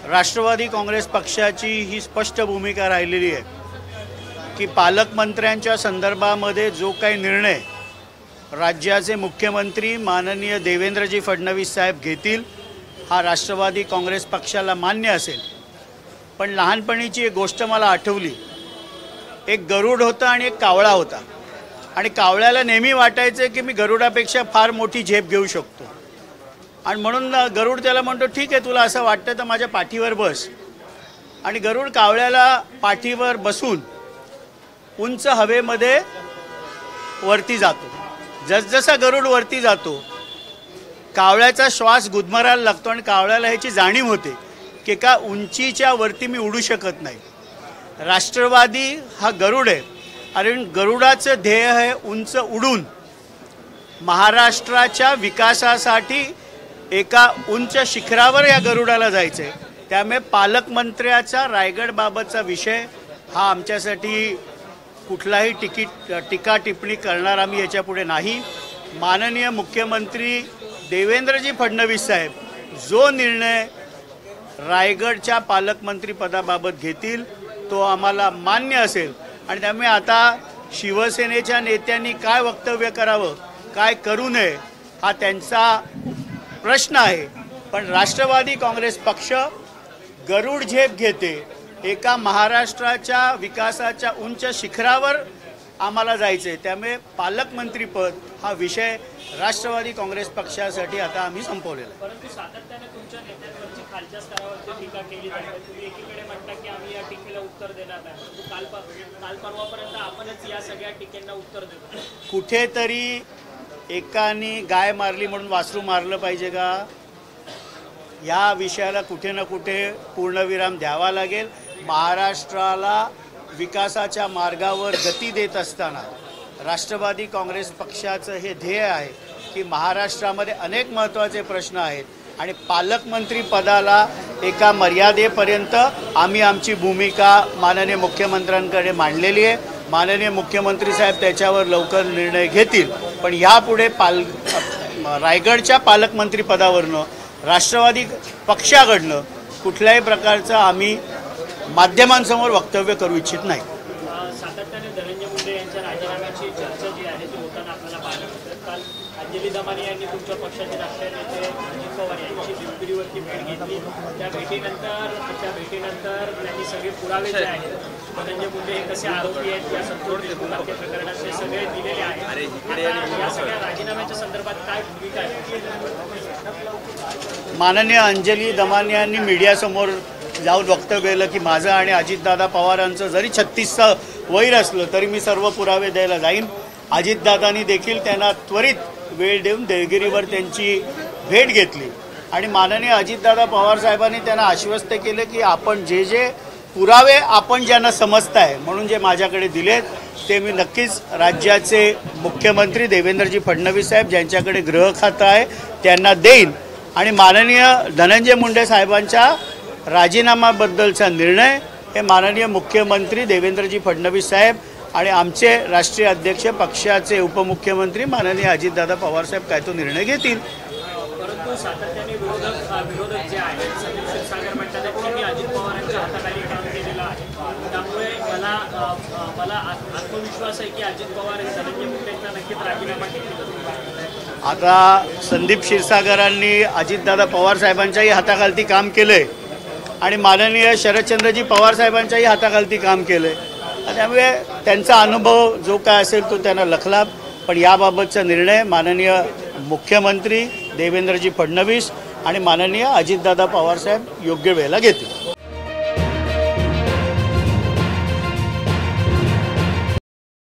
राष्ट्रवादी काँग्रेस पक्षाची ही स्पष्ट भूमिका राहिलेली आहे की पालकमंत्र्यांच्या संदर्भामध्ये जो काही निर्णय राज्याचे मुख्यमंत्री माननीय देवेंद्रजी फडणवीस साहेब घेतील हा राष्ट्रवादी काँग्रेस पक्षाला मान्य असेल। पण लहानपणीची एक गोष्ट मला आठवली। एक गरुड होता आणि एक कावळा होता आणि कावळ्याला नेहमी वाटायचं की मी गरुडापेक्षा फार मोठी झेप घेऊ शकतो आणि म्हणून गरुड त्याला म्हणतो ठीक आहे तुला असं वाटतं तर माझ्या पाठीवर बस। आणि गरुड कावळ्याला पाठीवर बसून उंच हवेमध्ये वरती जातो। जसजसा गरुड वरती जातो कावळ्याचा श्वास गुदमरायला लागतो आणि कावळ्याला ह्याची जाणीव होते की का उंचीच्या वरती मी उडू शकत नाही। राष्ट्रवादी हा गरुड आहे आणि गरुडाचं ध्येय आहे उंच उडून महाराष्ट्राच्या विकासासाठी एका उंच शिखरावर या गरुडाला जायचं आहे। त्यामुळे पालकमंत्र्याचा रायगडबाबतचा विषय हा आमच्यासाठी कुठलाही टीका टिप्पणी करणार आम्ही याच्यापुढे नाही। माननीय मुख्यमंत्री देवेंद्रजी फडणवीस साहेब जो निर्णय रायगडच्या पालकमंत्री पदाबाबत घेतील तो आम्हाला मान्य असेल आणि त्यामुळे आता शिवसेनेच्या नेत्यांनी काय वक्तव्य करावं काय करू नये हा त्यांचा प्रश्न आहे। पण राष्ट्रवादी काँग्रेस पक्ष गरुड झेप घेते एका महाराष्ट्राच्या विकासाच्या उंच शिखरावर आम्हाला जायचं आहे। त्यामुळे पालकमंत्रीपद हा विषय राष्ट्रवादी काँग्रेस पक्षासाठी आता आम्ही संपवलेला आहे। परंतु सातत्याने तुमच्या नेत्यांवरची खालच्या स्तरावरची टीका केली जाते। तुम्ही एकीकडे म्हणता की आम्ही या टीकेला उत्तर देणार नाही, काल परवापर्यंत आपणच या सगळ्या टीकेंना उत्तर देतो। कुठेतरी एकाने गाय मारली म्हणून वासरू मारलं पाहिजे का? या विषयाला कुठे ना कुठे पूर्णविराम द्यावा लागेल। महाराष्ट्राला विकासाच्या मार्गावर गती देत असताना राष्ट्रवादी काँग्रेस पक्षाचं हे ध्येय आहे की महाराष्ट्रामध्ये अनेक महत्त्वाचे प्रश्न आहेत आणि पालकमंत्री पदाला एका मर्यादेपर्यंत आम्ही आमची भूमिका माननीय मुख्यमंत्र्यांकडे मांडलेली आहे। माननीय मुख्यमंत्री साहेब त्याच्यावर लवकर निर्णय घेतील। पण यापुढे रायगडच्या पालकमंत्री पदावरनं राष्ट्रवादी पक्षाकडनं कुठल्याही प्रकारचं आम्ही माध्यमांसमोर वक्तव्य करू इच्छित नाही। सातत्याने धनंजय मुंडे यांच्या राजीनाम्याची चर्चा जी आहे ती होताना आपल्याला पाहायला मिळते। काल अंजली दमानी यांनी तुमच्या पक्षाचे राष्ट्रीय नेते अजित पवार यांची दिवगिरीवरती भेट घेतली। त्या भेटीनंतर त्यांनी सगळे पुरावे जे आहेत धनंजय मुंडे हे कसे आरोपी आहेत या संपूर्ण हत्या प्रकरणाचे सगळे दिलेले आहेत। या सगळ्या राजीनाम्याच्या संदर्भात काय भूमिका आहे? माननीय अंजली दमानी यांनी मीडियासमोर जाऊन वक्तव्य केलं की माझं आणि अजितदादा पवारांचं जरी 36चं वैर असलं तरी मी सर्व पुरावे द्यायला जाईन। अजितदादांनी देखील त्यांना त्वरित वेळ देऊन देवगिरीवर त्यांची भेट घेतली आणि माननीय अजितदादा पवार साहेबांनी त्यांना आश्वस्त केलं की आपण जे पुरावे आपण ज्यांना समजताय म्हणून जे माझ्याकडे दिलेत ते मी नक्कीच राज्याचे मुख्यमंत्री देवेंद्रजी फडणवीस साहेब ज्यांच्याकडे गृह खातं आहे त्यांना देईन आणि माननीय धनंजय मुंडे साहेबांच्या राजीनाम्याबद्दलचा निर्णय हे माननीय मुख्यमंत्री देवेंद्रजी फडणवीस साहेब आणि आमचे राष्ट्रीय अध्यक्ष पक्षाचे उपमुख्यमंत्री माननीय अजितदादा पवार साहेब काय तो निर्णय घेतील। परंतु सातत्याने विरोधक जे आहेत संदीप क्षीरसागर म्हणतात की मी अजित पवारांच्या हाताखाली काम केलेलं आहे त्यामुळे मला आत्मविश्वास आहे की अजित पवार हे धनंजय मुंडेंना नक्कीच राजीनामा देतील। आता संदीप क्षीरसागरांनी अजितदादा पवार साहेबांच्याही हाताखालती काम केलंय आणि माननीय शरदचंद्रजी पवार साहेबांच्याही हाताखालती काम केलं आहे। त्यामुळे त्यांचा अनुभव जो काय असेल तो त्यांना लखला। पण याबाबतचा निर्णय माननीय मुख्यमंत्री देवेंद्रजी फडणवीस आणि माननीय अजितदादा पवार साहेब योग्य वेळेला घेतील।